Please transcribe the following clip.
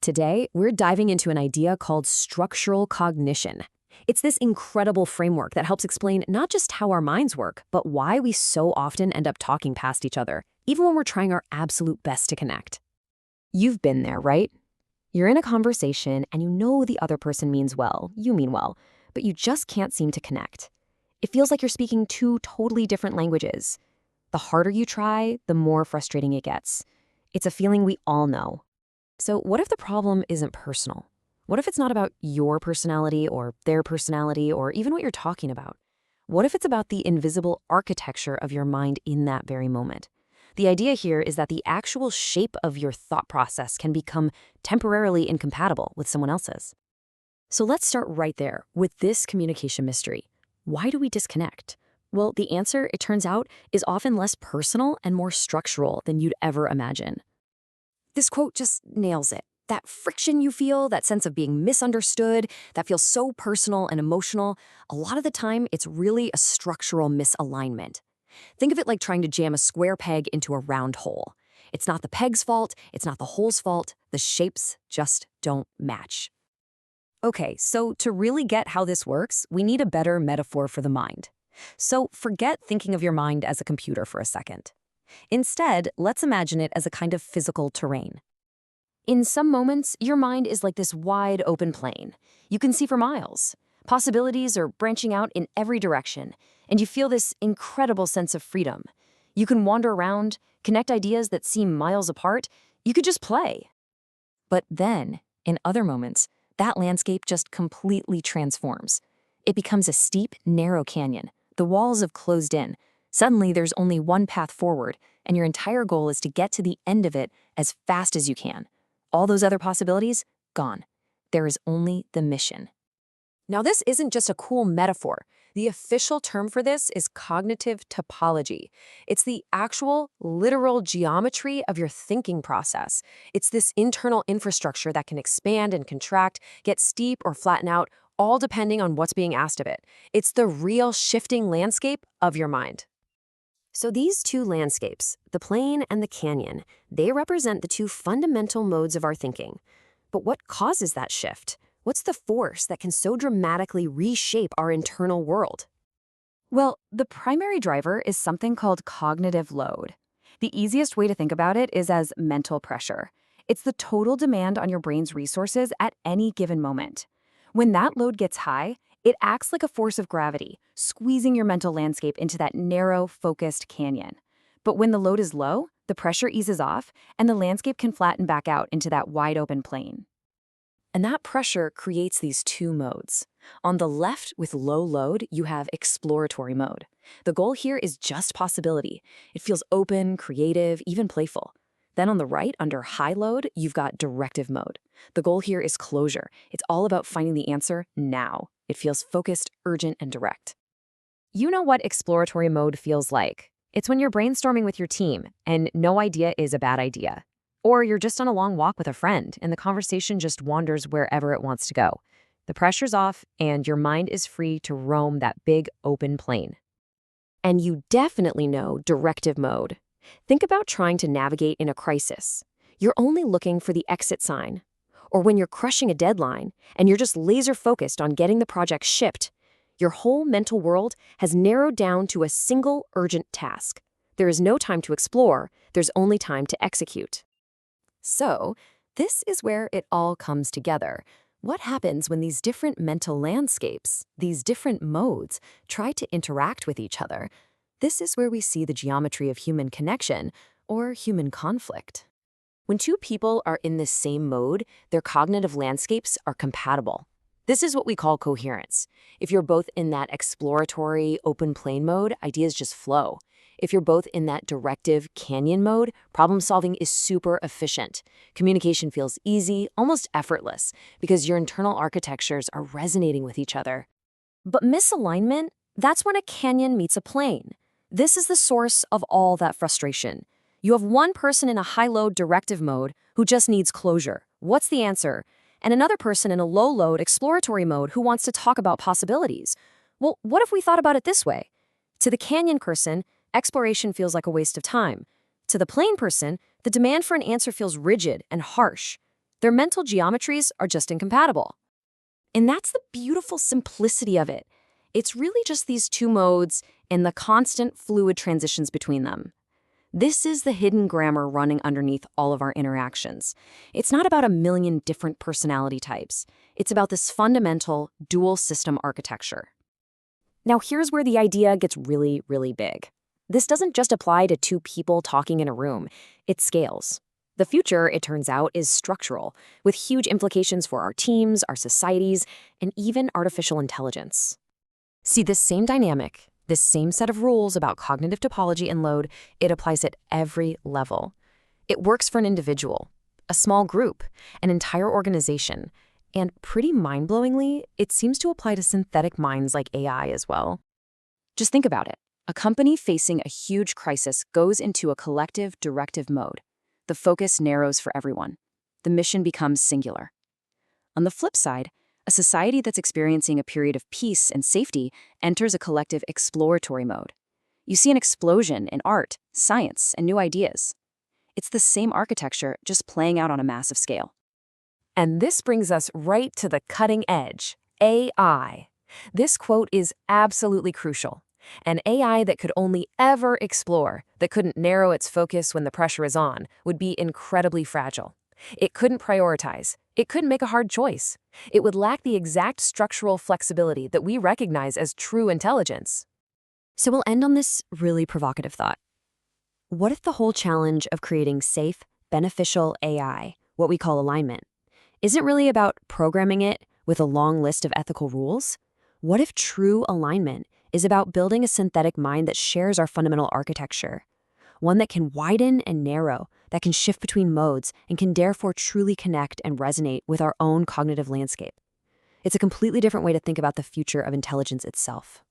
Today, we're diving into an idea called structural cognition. It's this incredible framework that helps explain not just how our minds work, but why we so often end up talking past each other, even when we're trying our absolute best to connect. You've been there, right? You're in a conversation and you know the other person means well, you mean well, but you just can't seem to connect. It feels like you're speaking two totally different languages. The harder you try, the more frustrating it gets. It's a feeling we all know. So what if the problem isn't personal? What if it's not about your personality or their personality or even what you're talking about? What if it's about the invisible architecture of your mind in that very moment? The idea here is that the actual shape of your thought process can become temporarily incompatible with someone else's. So let's start right there with this communication mystery. Why do we disconnect? Well, the answer, it turns out, is often less personal and more structural than you'd ever imagine. This quote just nails it. That friction you feel, that sense of being misunderstood, that feels so personal and emotional, a lot of the time it's really a structural misalignment. Think of it like trying to jam a square peg into a round hole. It's not the peg's fault, it's not the hole's fault, the shapes just don't match. Okay, so to really get how this works, we need a better metaphor for the mind. So forget thinking of your mind as a computer for a second. Instead, let's imagine it as a kind of physical terrain. In some moments, your mind is like this wide open plain. You can see for miles. Possibilities are branching out in every direction, and you feel this incredible sense of freedom. You can wander around, connect ideas that seem miles apart. You could just play. But then, in other moments, that landscape just completely transforms. It becomes a steep, narrow canyon. The walls have closed in. Suddenly, there's only one path forward, and your entire goal is to get to the end of it as fast as you can. All those other possibilities, gone. There is only the mission. Now, this isn't just a cool metaphor. The official term for this is cognitive topology. It's the actual, literal geometry of your thinking process. It's this internal infrastructure that can expand and contract, get steep or flatten out, all depending on what's being asked of it. It's the real shifting landscape of your mind. So these two landscapes, the plain and the canyon, they represent the two fundamental modes of our thinking. But what causes that shift? What's the force that can so dramatically reshape our internal world? Well, the primary driver is something called cognitive load. The easiest way to think about it is as mental pressure. It's the total demand on your brain's resources at any given moment. When that load gets high, it acts like a force of gravity, squeezing your mental landscape into that narrow, focused canyon. But when the load is low, the pressure eases off, and the landscape can flatten back out into that wide-open plain. And that pressure creates these two modes. On the left, with low load, you have exploratory mode. The goal here is just possibility. It feels open, creative, even playful. Then on the right, under high load, you've got directive mode. The goal here is closure. It's all about finding the answer now. It feels focused, urgent, and direct. You know what exploratory mode feels like. It's when you're brainstorming with your team and no idea is a bad idea. Or you're just on a long walk with a friend and the conversation just wanders wherever it wants to go. The pressure's off and your mind is free to roam that big open plain. And you definitely know directive mode. Think about trying to navigate in a crisis. You're only looking for the exit sign. Or when you're crushing a deadline and you're just laser focused on getting the project shipped, your whole mental world has narrowed down to a single urgent task. There is no time to explore, there's only time to execute. So, this is where it all comes together. What happens when these different mental landscapes, these different modes, try to interact with each other? This is where we see the geometry of human connection, or human conflict. When two people are in the same mode, their cognitive landscapes are compatible. This is what we call coherence. If you're both in that exploratory, open plain mode, ideas just flow. If you're both in that directive canyon mode, problem solving is super efficient. Communication feels easy, almost effortless, because your internal architectures are resonating with each other. But misalignment, that's when a canyon meets a plain. This is the source of all that frustration. You have one person in a high-load directive mode who just needs closure. What's the answer? And another person in a low-load exploratory mode who wants to talk about possibilities. Well, what if we thought about it this way? To the canyon person, exploration feels like a waste of time. To the plain person, the demand for an answer feels rigid and harsh. Their mental geometries are just incompatible. And that's the beautiful simplicity of it. It's really just these two modes and the constant fluid transitions between them. This is the hidden grammar running underneath all of our interactions. It's not about a million different personality types. It's about this fundamental dual system architecture. Now, here's where the idea gets really, really big. This doesn't just apply to two people talking in a room. It scales. The future, it turns out, is structural, with huge implications for our teams, our societies, and even artificial intelligence. See, this same dynamic, this same set of rules about cognitive topology and load, it applies at every level. It works for an individual, a small group, an entire organization, and pretty mind-blowingly, it seems to apply to synthetic minds like AI as well. Just think about it. A company facing a huge crisis goes into a collective directive mode. The focus narrows for everyone. The mission becomes singular. On the flip side, a society that's experiencing a period of peace and safety enters a collective exploratory mode. You see an explosion in art, science, and new ideas. It's the same architecture, just playing out on a massive scale. And this brings us right to the cutting edge, AI. This quote is absolutely crucial. An AI that could only ever explore, that couldn't narrow its focus when the pressure is on, would be incredibly fragile. It couldn't prioritize. It couldn't make a hard choice. It would lack the exact structural flexibility that we recognize as true intelligence. So we'll end on this really provocative thought. What if the whole challenge of creating safe, beneficial AI, what we call alignment, isn't really about programming it with a long list of ethical rules? What if true alignment is about building a synthetic mind that shares our fundamental architecture? One that can widen and narrow, that can shift between modes, and can therefore truly connect and resonate with our own cognitive landscape. It's a completely different way to think about the future of intelligence itself.